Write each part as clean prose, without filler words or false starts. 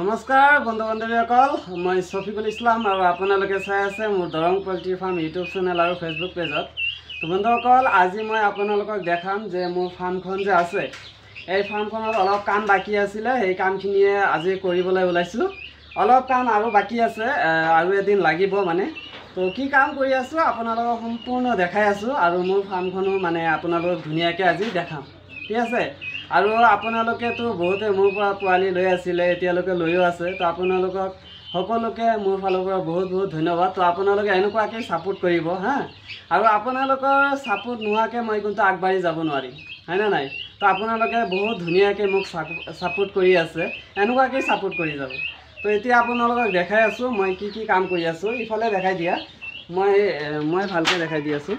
নমস্কাৰ বন্ধু বান্ধৱীসকল, মই শফিকুল ইছলাম আৰু আপোনালোকে চাই আছে মোৰ Darrang poultry farm YouTube channel আৰু ফেচবুক পেজত। তো বন্ধুসকল, আজি মই আপোনালোকক দেখাম যে মোৰ ফাৰ্মখন যে আছে, এই ফাৰ্মখনত অলপ কাম বাকী আছিলে, সেই কামখিনিয়ে আজি কৰিবলৈ ওলাইছোঁ। অলপ কাম আৰু বাকী আছে, আৰু এদিন লাগিব মানে। তো কি কাম কৰি আছোঁ আপোনালোকক সম্পূৰ্ণ দেখাই আছোঁ, আৰু মোৰ ফাৰ্মখনো মানে আপোনালোকক ধুনীয়াকৈ আজি দেখাম, ঠিক আছে। আৰু আপোনালোকেতো বহুতে মোৰ পৰা পোৱালি লৈ আছিলে, এতিয়ালৈকে লৈও আছে। তো আপোনালোকক সকলোকে মোৰ ফালৰ পৰা বহুত বহুত ধন্যবাদ। তো আপোনালোকে এনেকুৱাকৈ ছাপোৰ্ট কৰিব হা। আৰু আপোনালোকৰ ছাপোৰ্ট নোহোৱাকৈ মই কিন্তু আগবাঢ়ি যাব নোৱাৰিম, হয়নে নাই। তো আপোনালোকে বহুত ধুনীয়াকৈ মোক ছাপোৰ্ট কৰি আছে, এনেকুৱাকৈ ছাপোৰ্ট কৰি যাব। তো এতিয়া আপোনালোকক দেখাই আছোঁ মই কি কি কাম কৰি আছোঁ। ইফালে দেখাই দিয়া, মই ভালকৈ দেখাই দি আছোঁ।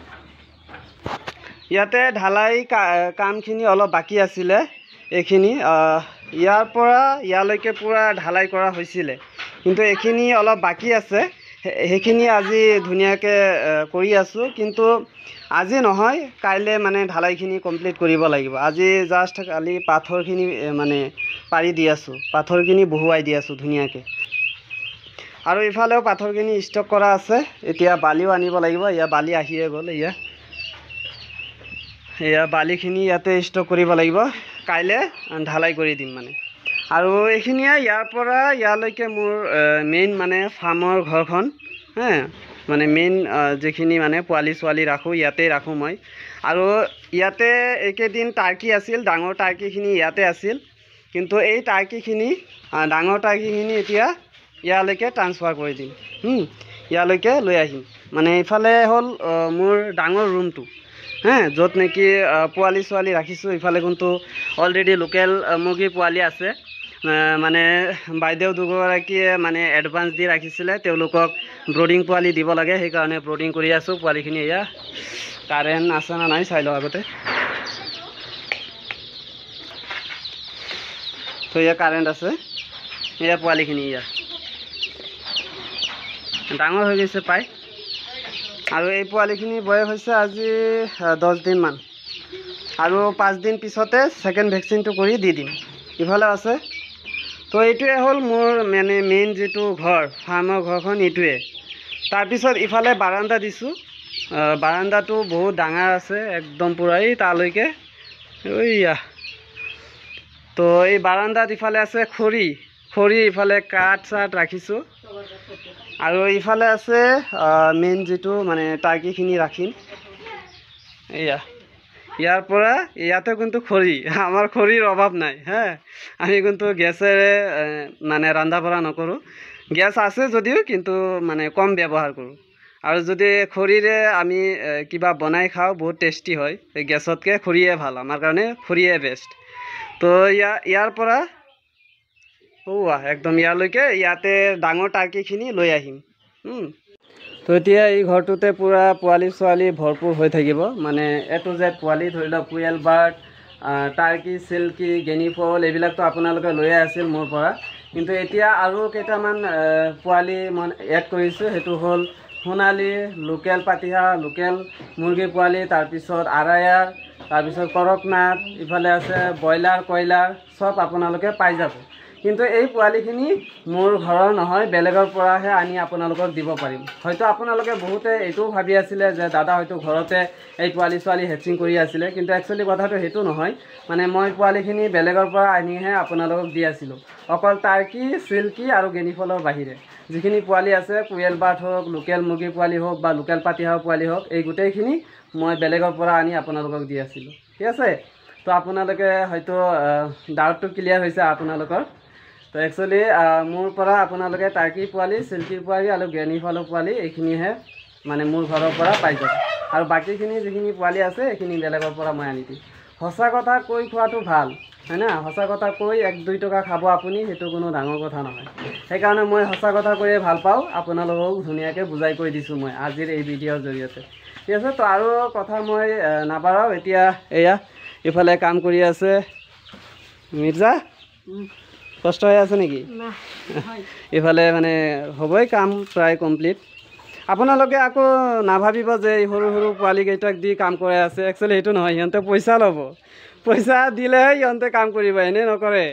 ইয়াতে ঢালাই কামখিনি অলপ বাকী আছিলে, এইখিনি ইয়াৰ পৰা ইয়ালৈকে পূৰা ঢালাই কৰা হৈছিলে, কিন্তু এইখিনি অলপ বাকী আছে, সেইখিনি আজি ধুনীয়াকৈ কৰি আছোঁ। কিন্তু আজি নহয়, কাইলৈ মানে ঢালাইখিনি কমপ্লিট কৰিব লাগিব। আজি জাষ্ট কালি পাথৰখিনি মানে পাৰি দি আছোঁ, পাথৰখিনি বহুৱাই দি আছোঁ ধুনীয়াকৈ। আৰু ইফালেও পাথৰখিনি ষ্টক কৰা আছে, এতিয়া বালিও আনিব লাগিব। এয়া বালি আহিয়ে গ'ল, এয়া বালিখিনি ইয়াতে ষ্টক কৰিব লাগিব, কাইলৈ ঢালাই কৰি দিম মানে। আৰু এইখিনিয়ে ইয়াৰ পৰা ইয়ালৈকে মোৰ মেইন মানে ফাৰ্মৰ ঘৰখন মানে মেইন যিখিনি মানে পোৱালি ছোৱালী ৰাখোঁ, ইয়াতেই ৰাখোঁ মই। আৰু ইয়াতে এইকেইদিন টাৰ্কি আছিল, ডাঙৰ টাৰ্কিখিনি ইয়াতে আছিল, কিন্তু এই টাৰ্কিখিনি ডাঙৰ টাৰ্কিখিনি এতিয়া ইয়ালৈকে ট্ৰান্সফাৰ কৰি দিম, ইয়ালৈকে লৈ আহিম। মানে এইফালে হ'ল মোৰ ডাঙৰ ৰুমটো, য'ত নেকি পোৱালি ছোৱালী ৰাখিছোঁ। ইফালে কিন্তু অলৰেডি লোকেল মুৰ্গীৰ পোৱালি আছে, মানে বাইদেউ দুগৰাকীয়ে মানে এডভান্স দি ৰাখিছিলে, তেওঁলোকক ব্ৰডিং পোৱালি দিব লাগে, সেইকাৰণে ব্ৰডিং কৰি আছোঁ পোৱালিখিনি। এয়া কাৰেণ্ট আছে না নাই চাই লওঁ আগতে। তো এয়া কাৰেণ্ট আছে, এয়া পোৱালিখিনি এয়া ডাঙৰ হৈ গৈছে প্ৰায়। আৰু এই পোৱালিখিনি বয়স হৈছে আজি 10 দিনমান, আৰু 5 দিন পিছতে ছেকেণ্ড ভেকচিনটো কৰি দি দিম। ইফালে আছে। তো এইটোৱে হ'ল মোৰ মানে মেইন যিটো ঘৰ, ফাৰ্মৰ ঘৰখন এইটোৱে। তাৰপিছত ইফালে বাৰাণ্ডা দিছোঁ, বাৰাণ্ডাটো বহুত ডাঙৰ আছে, একদম পূৰা এই তালৈকে এইয়া। তো এই বাৰাণ্ডাত ইফালে আছে খৰি, ইফালে কাঠ চাঠ ৰাখিছোঁ। আৰু ইফালে আছে মেইন যিটো মানে টাৰ্কিখিনি ৰাখিম, এয়া। ইয়াৰ পৰা ইয়াতে কিন্তু খৰি, আমাৰ খৰিৰ অভাৱ নাই আমি কিন্তু গেছেৰে মানে ৰন্ধা বঢ়া নকৰোঁ। গেছ আছে যদিও কিন্তু মানে কম ব্যৱহাৰ কৰোঁ। আৰু যদি খৰিৰে আমি কিবা বনাই খাওঁ বহুত টেষ্টি হয়, গেছতকৈ খৰিয়ে ভাল, আমাৰ কাৰণে খৰিয়ে বেষ্ট। তো ইয়াৰ পৰা একদম ইয়ালৈকে ইয়াতে ডাঙৰ টাৰ্কিখিনি লৈ আহিম। তো এতিয়া এই ঘৰটোতে পূৰা পোৱালি ছোৱালী ভৰপূৰ হৈ থাকিব, মানে A to Z পোৱালি, ধৰি লওক কুৱেল বাৰ্ড, টাৰ্কি, চিল্কি, গেনিফল, এইবিলাকতো আপোনালোকে লৈয়ে আছিল মোৰ পৰা। কিন্তু এতিয়া আৰু কেইটামান পোৱালি মই এড কৰিছোঁ, সেইটো হ'ল সোণালী, লোকেল পাতিহাঁহ, লোকেল মুৰ্গী পোৱালি, তাৰপিছত আৰায়াৰ, তাৰপিছত কৰকনাথ, ইফালে আছে ব্ৰইলাৰ, কয়লাৰ, চব আপোনালোকে পাই যাব। কিন্তু এই পোৱালিখিনি মোৰ ঘৰৰ নহয়, বেলেগৰ পৰাহে আনি আপোনালোকক দিব পাৰিম। হয়তো আপোনালোকে বহুতে এইটোও ভাবি আছিলে যে দাদা হয়তো ঘৰতে এই পোৱালি ছোৱালী হেচিং কৰি আছিলে, কিন্তু একচুৱেলি কথাটো সেইটো নহয়। মানে মই পোৱালিখিনি বেলেগৰ পৰা আনিহে আপোনালোকক দি আছিলোঁ, অকল টাৰ্কি, চিল্কি আৰু গেনিফলৰ বাহিৰে। যিখিনি পোৱালি আছে, কুৱেল বাৰ্ড হওক, লোকেল মুৰ্গীৰ পোৱালি হওক বা লোকেল পাতিহাঁহৰ পোৱালি হওক, এই গোটেইখিনি মই বেলেগৰ পৰা আনি আপোনালোকক দি আছিলোঁ, ঠিক আছে। তো আপোনালোকে হয়তো ডাউটটো ক্লিয়াৰ হৈছে আপোনালোকৰ। তো একচুৱেলি মোৰ পৰা আপোনালোকে টাৰ্কি পোৱালি, চিল্কি পোৱালি আৰু গেনিফলৰ পোৱালি এইখিনিহে মানে মোৰ ঘৰৰ পৰা পাই যাব। আৰু বাকীখিনি যিখিনি পোৱালি আছে এইখিনি বেলেগৰ পৰা মই আনি দিম। সঁচা কথা কৈ খোৱাটো ভাল, হয় না। সঁচা কথা কৈ 1-2 টকা খাব আপুনি, সেইটো কোনো ডাঙৰ কথা নহয়। সেইকাৰণে মই সঁচা কথা কৈয়ে ভাল পাওঁ, আপোনালোকক ধুনীয়াকৈ বুজাই কৈ দিছোঁ মই আজিৰ এই ভিডিঅ'ৰ জৰিয়তে, ঠিক আছে। তো আৰু কথা মই নাবাঢ়াওঁ, এতিয়া এয়া ইফালে কাম কৰি আছে মিৰ্জা। কষ্ট হৈ আছে নেকি? ইফালে মানে হ'বই কাম প্ৰায় কমপ্লিট। আপোনালোকে আকৌ নাভাবিব যে এই সৰু সৰু পোৱালিকেইটাক দি কাম কৰাই আছে, একচুৱেলি সেইটো নহয়। সিহঁতে পইচা ল'ব, পইচা দিলেহে সিহঁতে কাম কৰিব, এনেই নকৰে।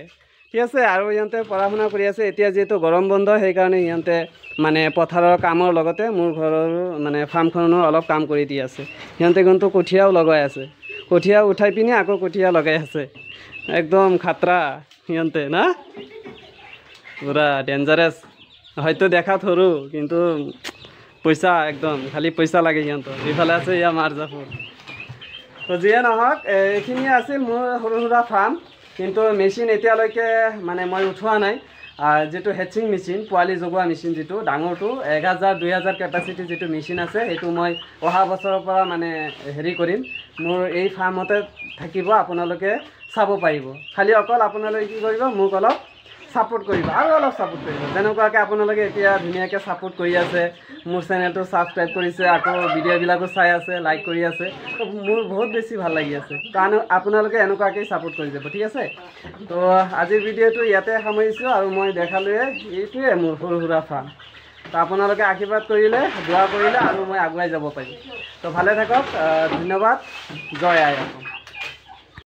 ঠিক আছে। আৰু সিহঁতে পঢ়া শুনা কৰি আছে। এতিয়া যিহেতু গৰম বন্ধ, সেইকাৰণে সিহঁতে মানে পথাৰৰ কামৰ লগতে মোৰ ঘৰৰ মানে ফাৰ্মখনো অলপ কাম কৰি দি আছে। সিহঁতে কিন্তু কঠীয়াও লগাই আছে, কঠীয়া উঠাই পিনি আকৌ কঠীয়া লগাই আছে। একদম খাতৰা সিহঁতে না, পুৰা ডেঞ্জাৰাছ। হয়তো দেখাত সৰু, কিন্তু পইচা একদম খালি পইচা লাগে সিহঁতৰ। ইফালে আছে ইয়া মাৰ্জাফৰ। তো যিয়ে নহওক, এইখিনিয়ে আছিল মোৰ সৰু সুৰা ফাৰ্ম। কিন্তু মেচিন এতিয়ালৈকে মানে মই উঠোৱা নাই। যিটো হেচিং মেচিন, পোৱালি জগোৱা মেচিন, যিটো ডাঙৰটো 1000 2000 কেপাচিটি যিটো মেচিন আছে, সেইটো মই অহা বছৰৰ পৰা মানে হেৰি কৰিম। মোৰ এই ফাৰ্মতে থাকিব, আপোনালোকে চাব পাৰিব। খালি অকল আপোনালোকে কি কৰিব, মোক অলপ ছাপোৰ্ট কৰিব, আৰু অলপ ছাপোৰ্ট কৰিব। যেনেকুৱাকৈ আপোনালোকে এতিয়া ধুনীয়াকৈ ছাপোৰ্ট কৰি আছে, মোৰ চেনেলটো ছাবস্ক্ৰাইব কৰিছে, আকৌ ভিডিঅ'বিলাকো চাই আছে, লাইক কৰি আছে। তো মোৰ বহুত বেছি ভাল লাগি আছে, কাৰণ আপোনালোকে এনেকুৱাকৈ ছাপোৰ্ট কৰি যাব, ঠিক আছে। তো আজিৰ ভিডিঅ'টো ইয়াতে সামৰিছোঁ, আৰু মই দেখালোৱে এইটোৱে মোৰ সৰু সুৰা ফাৰ্ম। তো আপোনালোকে আশীৰ্বাদ কৰিলে, দোৱা কৰিলে, আৰু মই আগুৱাই যাব পাৰিম। তো ভালে থাকক, ধন্যবাদ, জয় আই অসম।